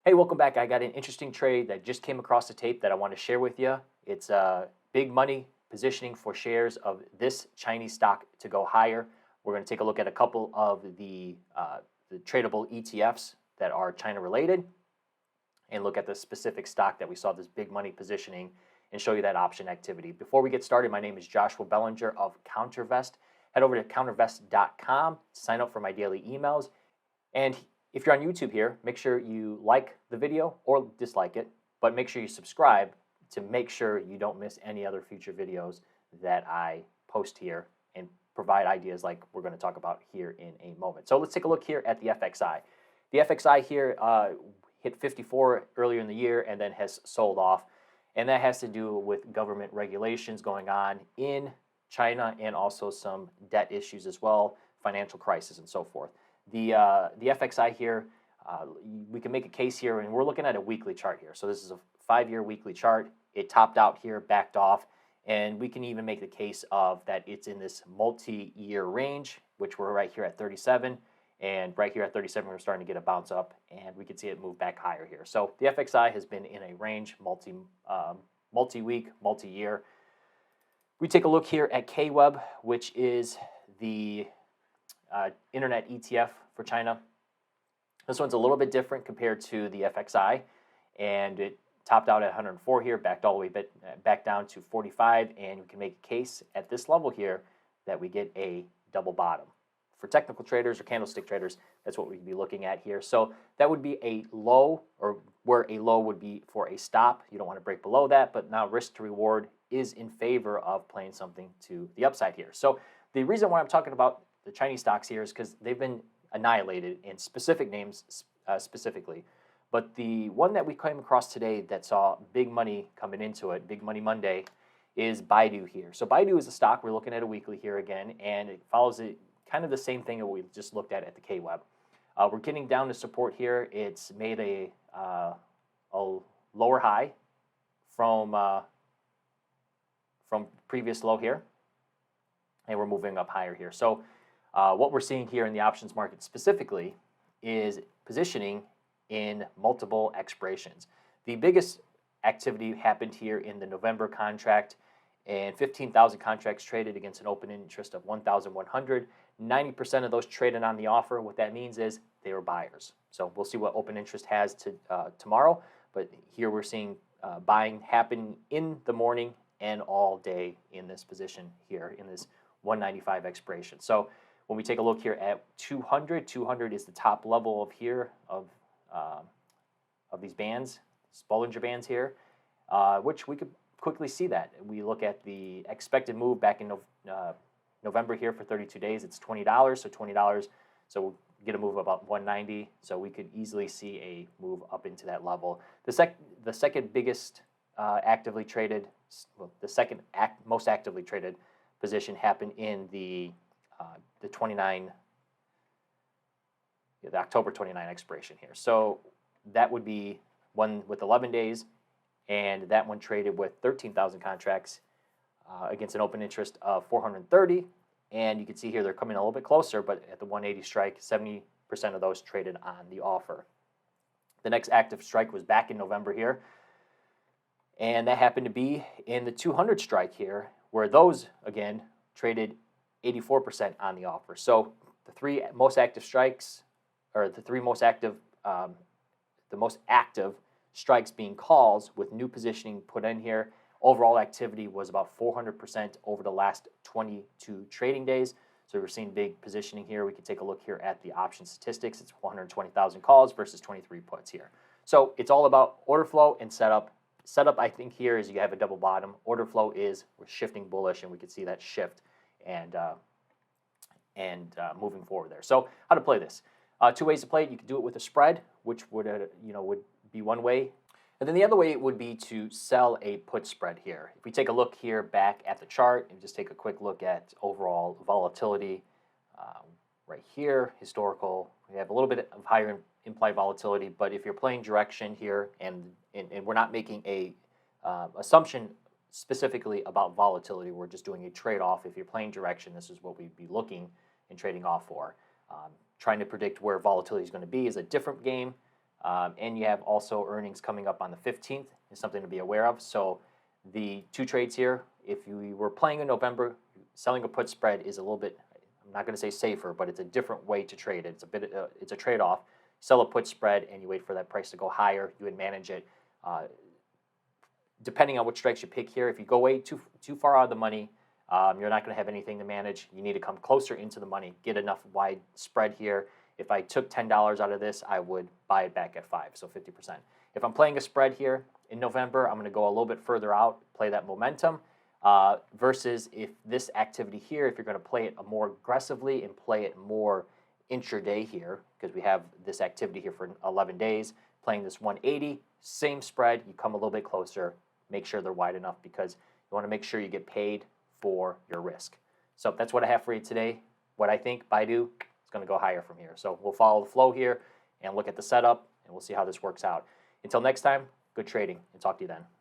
Hey, welcome back. I got an interesting trade that just came across the tape that I want to share with you. It's big money positioning for shares of this Chinese stock to go higher. We're going to take a look at a couple of the tradable ETFs that are China related and look at the specific stock that we saw this big money positioning and show you that option activity. Before we get started, my name is Joshua Bellinger of Countervest. Head over to countervest.com to sign up for my daily emails. And if you're on YouTube here, make sure you like the video or dislike it, but make sure you subscribe to make sure you don't miss any other future videos that I post here and provide ideas like we're going to talk about here in a moment. So let's take a look here at the FXI. The FXI here hit 54 earlier in the year and then has sold off, and that has to do with government regulations going on in China and also some debt issues as well, financial crisis and so forth. The FXI here, we can make a case here, and we're looking at a weekly chart here. So this is a 5-year weekly chart. It topped out here, backed off, and we can even make the case of that it's in this multi-year range, which we're right here at 37, and right here at 37 we're starting to get a bounce up, and we can see it move back higher here. So the FXI has been in a range, multi-week, multi-year. We take a look here at KWEB, which is the internet ETF for China. This one's a little bit different compared to the FXI, and it topped out at 104 here, backed all the way back down to 45, and we can make a case at this level here that we get a double bottom. For technical traders or candlestick traders, that's what we'd be looking at here. So that would be a low, or where a low would be for a stop. You don't want to break below that, but now risk to reward is in favor of playing something to the upside here. So the reason why I'm talking about the Chinese stocks here is because they've been annihilated in specific names specifically. But the one that we came across today that saw big money coming into it, Big Money Monday, is Baidu here. So Baidu is a stock. We're looking at a weekly here again, and it follows it kind of the same thing that we just looked at the KWEB. We're getting down to support here. It's made a lower high from previous low here, and we're moving up higher here. So what we're seeing here in the options market specifically is positioning in multiple expirations. The biggest activity happened here in the November contract, and 15,000 contracts traded against an open interest of 1,100. 90% of those traded on the offer. What that means is they were buyers. So we'll see what open interest has tomorrow, but here we're seeing buying happen in the morning and all day in this position here in this 195 expiration. So when we take a look here at 200, 200 is the top level of here of these bands, Bollinger Bands here, which we could quickly see that. We look at the expected move back in November here for 32 days. It's $20, so $20, so we'll get a move of about 190. So we could easily see a move up into that level. The second biggest actively traded, well, the second most actively traded position happened in the October 29 expiration here. So that would be one with 11 days, and that one traded with 13,000 contracts against an open interest of 430. And you can see here they're coming a little bit closer, but at the 180 strike, 70% of those traded on the offer. The next active strike was back in November here, and that happened to be in the 200 strike here, where those, again, traded 84% on the offer. So the three most active strikes, or the three most active, the most active strikes being calls with new positioning put in here. Overall activity was about 400% over the last 22 trading days. So we're seeing big positioning here. We can take a look here at the option statistics. It's 120,000 calls versus 23 puts here. So it's all about order flow and setup. Setup, I think, here is you have a double bottom. Order flow is we're shifting bullish, and we can see that shift and moving forward there. So how to play this? Two ways to play it. You can do it with a spread, which would be one way. And then the other way would be to sell a put spread here. If we take a look here back at the chart and just take a quick look at overall volatility right here, historical, we have a little bit of higher implied volatility, but if you're playing direction here and we're not making a assumption specifically about volatility, we're just doing a trade-off. If you're playing direction, this is what we'd be looking and trading off for. Trying to predict where volatility is going to be is a different game. And you have also earnings coming up on the 15th, is something to be aware of. So the two trades here, if you were playing in November, selling a put spread is a little bit, I'm not going to say safer, but it's a different way to trade it. It's a trade-off. Sell a put spread and you wait for that price to go higher. You would manage it. Depending on what strikes you pick here, if you go way too far out of the money, you're not going to have anything to manage. You need to come closer into the money, get enough wide spread here. If I took $10 out of this, I would buy it back at 5, so 50%. If I'm playing a spread here in November, I'm going to go a little bit further out, play that momentum, versus if this activity here, if you're going to play it more aggressively and play it more intraday here, because we have this activity here for 11 days, playing this 180, same spread, you come a little bit closer, make sure they're wide enough because you want to make sure you get paid for your risk. So that's what I have for you today. What I think Baidu is going to go higher from here. So we'll follow the flow here and look at the setup, and we'll see how this works out. Until next time, good trading, and talk to you then.